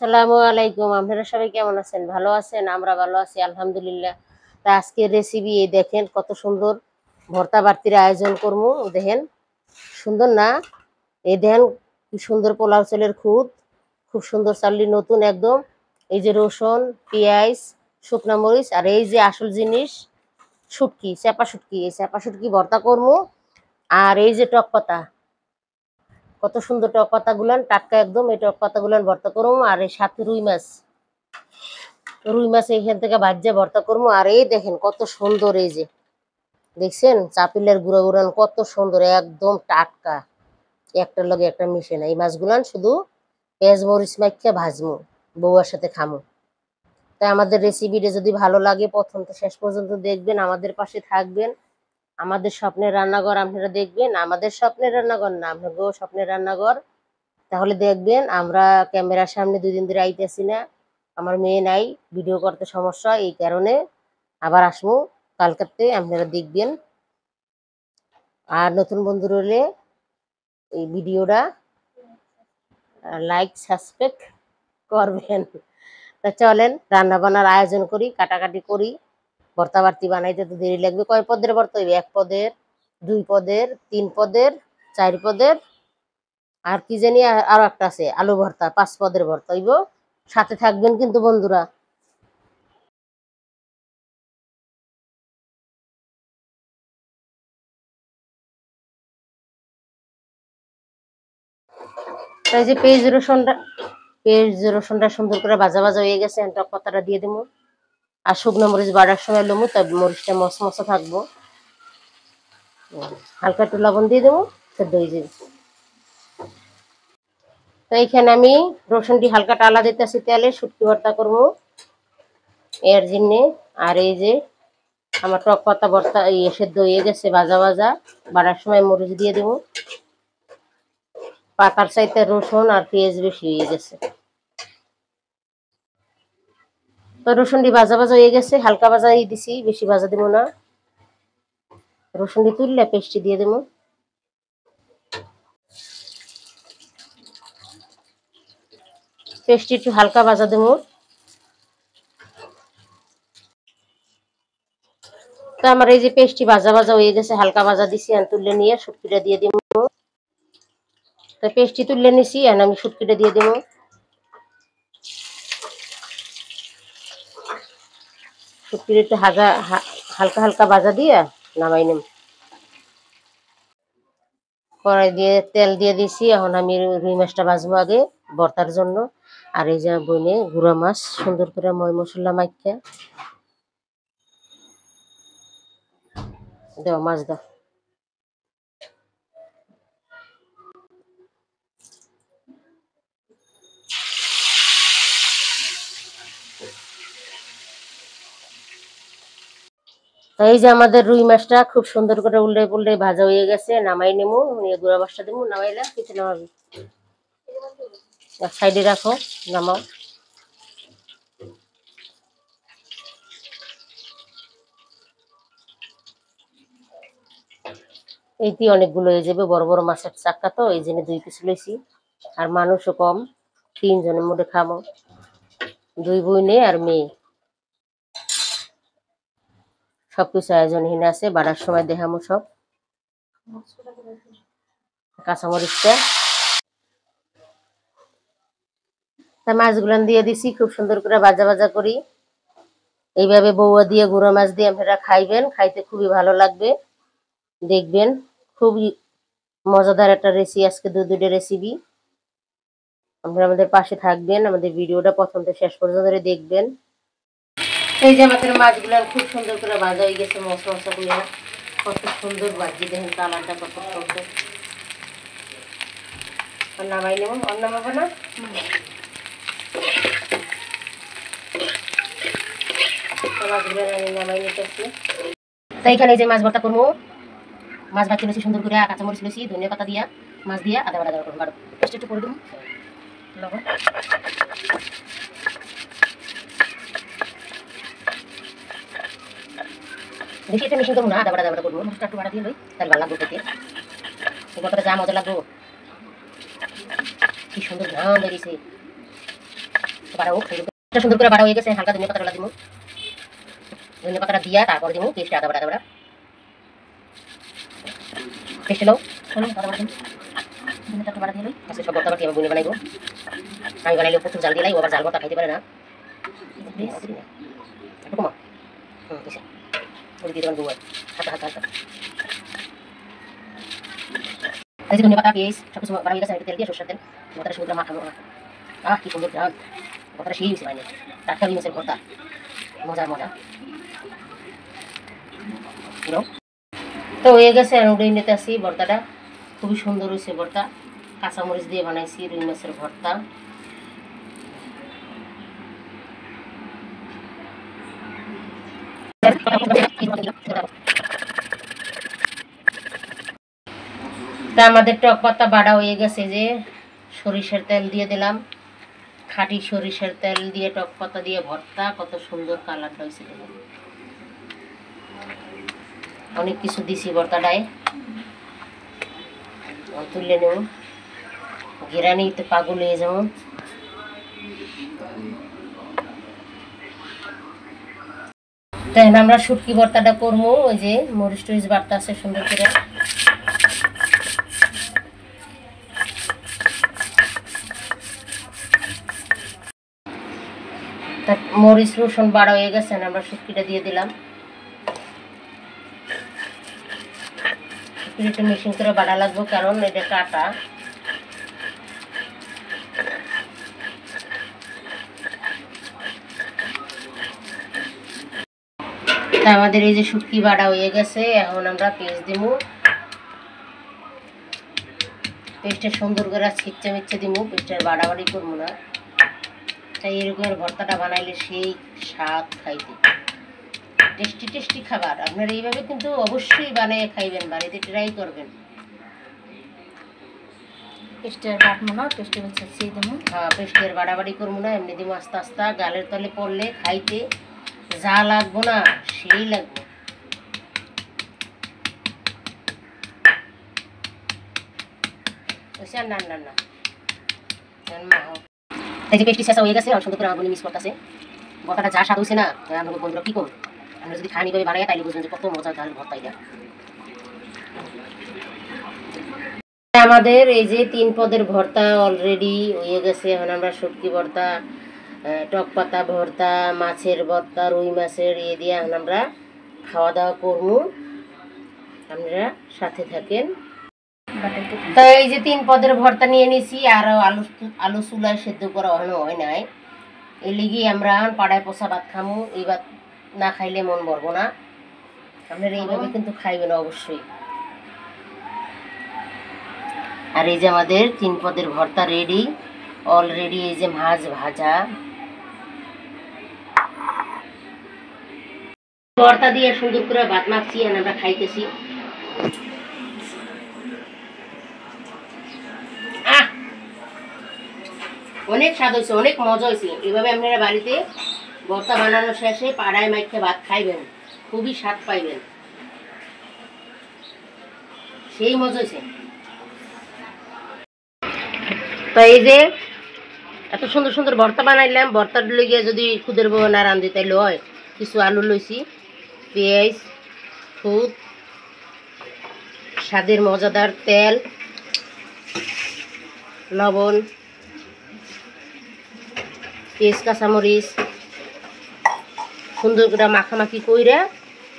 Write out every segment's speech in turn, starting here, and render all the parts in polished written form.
আসসালামু আলাইকুম। আপনারা সবাই কেমন আছেন? ভালো আছেন? আমরা ভালো আছি আলহামদুলিল্লাহ। তা আজকের রেসিপি এই দেখেন কত সুন্দর ভর্তা বাড়তির আয়োজন করবো। দেখেন সুন্দর না? এই দেখেন কি সুন্দর পোলাও চালের খুদ, খুব সুন্দর চাললি নতুন একদম। এই যে রসুন, পেঁয়াজ, শুকনা মরিচ আর এই যে আসল জিনিস শুটকি, চেপা শুটকি। এই চেপা শুটকি ভর্তা করবো। আর এই যে টক পাতা, কত সুন্দর টক পাতা গুলান টাটকা একদম। এই টক পাতা গুলান ভর্তা করবো। আর এই সাথে রুই মাছ এইখান থেকে ভাজ্যা ভর্তা করবো। আর এই দেখেন কত সুন্দর, এই যে দেখছেন চাপিলের গুঁড়া গুঁড়ান কত সুন্দর একদম টাটকা, একটার লগে একটা মিশে না। এই মাছগুলান শুধু পেঁয়াজ মরিচ মাখিয়ে ভাজমু, বউয়ার সাথে খামু। তাই আমাদের রেসিপিটা যদি ভালো লাগে প্রথম তো শেষ পর্যন্ত দেখবেন, আমাদের পাশে থাকবেন। আমাদের স্বপ্নের রান্নাঘর আপনারা দেখবেন, আমাদের স্বপ্নের রান্নাঘর না, আপনার স্বপ্নের রান্নাঘর। তাহলে দেখবেন আমরা ক্যামেরার সামনে 2 দিন ধরে আইতেছি না, আমার মেয়ে নাই, ভিডিও করতে সমস্যা, এই কারণে আবার আসবো কালকাতে, আপনারা দেখবেন। আর নতুন বন্ধু রইলে এই ভিডিওটা লাইক সাবস্ক্রাইব করবেন। তা চলেন রান্না বান্নার আয়োজন করি, কাটাকাটি করি। ভর্তা বাড়তি বানাইতে তো দেরি লাগবে। কয় পদের ভর্তা হইবে? 1 পদের, 2 পদের, 3 পদের, 4 পদের, আর কি জানি আরো একটা আছে আলু ভর্তা, 5 পদের ভর্তা হইব। সাথে থাকবেন কিন্তু বন্ধুরা। তাই যে পেঁয়াজ রসুনটা সুন্দর করে ভাজা ভাজা হয়ে গেছে। এখন টক পাতাটা দিয়ে দেবো। আর শুকনো মরিচ বাড়ার সময় লমু, তাই মরিচটা মশমশা থাকবো। হালকা একটু লবণ দিয়ে দেবো, সেদ্ধ হয়ে যাবে। তো এইখানে আমি রসুনটি হালকা টালা দিতেছি তেলে, শুটকি ভর্তা করবো এর জন্যে। আর এই যে আমার টক পাতা ভর্তা সেদ্ধ হয়ে গেছে, ভাজা ভাজা। বাড়ার সময় মরিচ দিয়ে দেবো। পাতার চাইতে রসুন আর পেঁয়াজ বেশি হয়ে গেছে। তো রসুনটি ভাজা ভাজা হয়ে গেছে, হালকা ভাজা দিছি, বেশি ভাজা দেবো না। রসুনটি তুললে পেস্টটি দিয়ে দেবো। পেস্টটি একটু হালকা ভাজা দেবো। তো আমার এই যে পেস্টটি ভাজা ভাজা হয়ে গেছে, হালকা ভাজা দিছি, আর তুললে নিয়ে শুটকিটা দিয়ে দিব। তো পেস্টটি তুললে নিছি, আর আমি শুটকিটা দিয়ে দেবো। শুটকিটা একটু হালকা হালকা ভাজা দিয়ে নামাই নেব। কড়াই দিয়ে তেল দিয়ে দিছি, এখন আমি রুই মাছটা ভাজবো আগে ভর্তার জন্য। আর এই যে বইনে গুঁড়া মাছ সুন্দর করে ময় মশলা মাখিয়ে দেওয়া মাছ দাও। তো এই যে আমাদের রুই মাছটা খুব সুন্দর করে উল্টে পুল্টে ভাজা হয়ে গেছে, নামাই নেবো। নিয়ে গুঁড়া মাছটা দেবো, নামাইলে কিছু নামাবি, এক সাইডে রাখো, নামাও। এইটি অনেকগুলো হয়ে যাবে, বড় বড় মাছের চাক্কা তো এই জন্য 2 পিস লইছি। আর মানুষও কম, 3 জনের মধ্যে খাবো, 2 বোনে আর মেয়ে। সবকিছু আয়োজনহীন আছে, বাড়ার সময় দেখামো সব। কাঁচামরিচটা তা মাছগুলান দিয়ে দিছি, খুব সুন্দর করে ভাজা ভাজা করি। এইভাবে বউয়া দিয়ে গুঁড়ো মাছ দিয়ে আপনারা খাইবেন, খাইতে খুবই ভালো লাগবে। দেখবেন খুবই মজাদার একটা রেসিপি, আজকে 2টা রেসিপি। আপনারা আমাদের পাশে থাকবেন, আমাদের ভিডিওটা প্রথম থেকে শেষ পর্যন্ত দেখবেন। এই যে আমাদের মাছগুলো খুব সুন্দর করে ভাজা হয়ে গেছে, মশলা করে কত সুন্দর ভাজি, দেখেন কালারটা কত সুন্দর। নামাই নেব, অন্য নামাবো না। মাছগুলো নামাই নিতেছি। তো এইখানে যে মাছ ভর্তা করবো, মাছ ভাজি বেশি সুন্দর করে, কাঁচামরিচ বেশি, ধনিয়া পাতা দিয়া, মাছ দিয়া আদা বাটা করবো। একটু করে দেবো লবণ। বেশি একটা মিশিয়ে করবো না, আদা বাটা করবো। মশলা একটু বাটা দিয়ে লই, তাহলে ভালো লাগবে খেতে। ভর্তাটা যা মজা লাগবো, কি সুন্দর ঘ্রাণ বেরিয়েছে। বাড়াও সুন্দর করে বাড়া হয়ে গেছে। হালকা ধনিয়া পাতা দিব, ধনিয়া পাতাটা দিয়া তারপর দিব পেস্ট আদা বাটা পেস্ট লো আচ্ছা সব ভর্তা কিভাবে বুনে বানাইবো। আমি বানাইলে প্রচুর জাল দিলাই, ও আবার জাল ভর্তা খাইতে পারে না। কমা দিয়ে দেবেন দুবার হালকা হালকা হালকা। আর ধনিয়া পাতা পেঁয়াজ সব কিছু বাড়া হয়ে গেছে। তেল দিয়ে সরষের তেল ভর্তাটা সুন্দর মাখাবো। কি সুন্দর গ্রাম, ভর্তাটা সেই হয়েছে বাইরে টাটকা মাছের ভর্তা, মজা মজা। তো হয়ে গেছে, রুই নিতে আসি। ভর্তাটা খুবই সুন্দর হয়েছে। ভর্তা কাঁচামরিচ দিয়ে বানাইছি রুই মাছের ভর্তা। তা আমাদের টক পাতা বাড়া হয়ে গেছে। যে সরিষার তেল দিয়ে দিলাম, খাঁটি সরিষার তেল দিয়ে টক পাতা দিয়ে ভর্তা, কত সুন্দর কালারটা হয়েছে। অনেক কিছু দিছি ভর্তাটায়, তুললে নেব ঘেরানিতে পাগল হয়ে যাবো। তাই আমরা শুটকি ভর্তাটা করবো। ওই যে মরিচ টরিচ বাড়তে আছে সুন্দর করে। মরিচ রসুন বাড়া হয়ে গেছে, আমরা শুটকিটা দিয়ে দিলাম। একটু মেশিন করে বাড়া লাগবে, কারণ এটা কাটা। তা আমাদের এই যে শুটকি বাড়া হয়ে গেছে, এখন আমরা পেস্ট দিব। পেস্টটা সুন্দর করে ছিটচে মিচ্ছে দিব, পেস্টের বাড়াবাড়ি করবো না। তাই এরকমের ভর্তাটা বানাইলে সেই স্বাদ খাইতে, টেস্টি টেস্টি খাবার। আপনারা এইভাবে কিন্তু অবশ্যই বানিয়ে খাইবেন, বাড়িতে ট্রাই করবেন। পেস্টের বাটবো না, পেস্টে মিশিয়ে দেবো। হ্যাঁ, পেস্টের বাড়াবাড়ি করবো না, এমনি দিব আস্তে আস্তে। গালের তলে পড়লে খাইতে যা লাগবো না সেই লাগবে। না না না এই যে পেস্টি শেষা হয়ে গেছে, সুন্দর করে আগুনে মিক্স করতেছে। ভর্তাটা যা স্বাদ হয়েছে না, আমাদের বন্ধুরা কি করবো, আমরা যদি খানি ভাবে বানাই তাইলে বুঝবেন যে কত মজা গাল ভর্তা এটা। আমাদের এই যে 3 পদের ভর্তা অলরেডি হয়ে গেছে। এখন আমরা শুটকি ভর্তা, টক পাতা ভর্তা, মাছের ভর্তা, রুই মাছের দিয়ে এখন আমরা খাওয়া দাওয়া করবো। আপনারা সাথে থাকেন। তো এই যে 3 পদের ভর্তা নিয়ে নিছি, আর আলু চুলায় সেদ্ধ করা হয় নাই। এই লিগি আমরা পাড়ায় পোষা ভাত খামু। এই ভাত না খাইলে মন ভরবো না। আপনারা এইভাবে কিন্তু খাইবেন অবশ্যই। আর এই যে আমাদের 3 পদের ভর্তা রেডি অলরেডি। এই যে মাছ ভাজা, ভর্তা দিয়ে সুন্দর করে ভাত মাখছি, আর আমরা খাইতেছি। অনেক স্বাদ হয়েছে, অনেক মজা হয়েছে। এভাবে আপনারা বাড়িতে ভর্তা বানানো শেষে পাড়ায় মাইখে ভাত খাইবেন, খুবই স্বাদ পাইবেন, সেই মজা হয়েছে। তো এই যে এত সুন্দর সুন্দর ভর্তা বানাইলাম। ভর্তার লেগে যদি খুদের বউ না রান্ধি তাইলে হয়। কিছু আলু লইছি, পেঁয়াজ, খুদ, স্বাদের মজাদার তেল, লবণ, পেঁয়াজ, কাঁচামরিচ সুন্দর করে মাখামাখি কইরা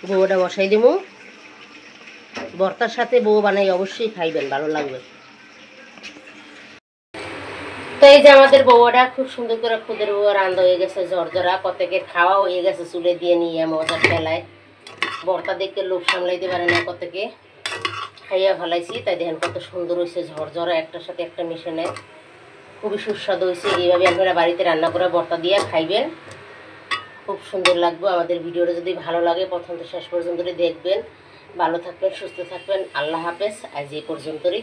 বউটা বসাই দেবো। ভর্তার সাথে বউ বানাই অবশ্যই খাইবেন, ভালো লাগবে। তো এই যে আমাদের বউটা খুব সুন্দর করে খুদের বউ রান্না হয়ে গেছে, জর্জরা কতকের খাওয়া হয়ে গেছে চুলে দিয়ে নিয়ে মজার খেলায়। ভর্তা দেখে লোভ সামলাইতে পারে না, কতকে খাইয়া ফেলাইছি। তাই দেখেন কত সুন্দর হয়েছে, ঝরঝরা একটার সাথে একটা মিশে নেয়, খুবই সুস্বাদু হয়েছে। এইভাবে আপনারা বাড়িতে রান্না করে ভর্তা দিয়ে খাইবেন, খুব সুন্দর লাগবে। আমাদের ভিডিওটা যদি ভালো লাগে প্রথম থেকে শেষ পর্যন্ত দেখবেন। ভালো থাকবেন, সুস্থ থাকবেন। আল্লাহ হাফেজ। আজ এই পর্যন্তই।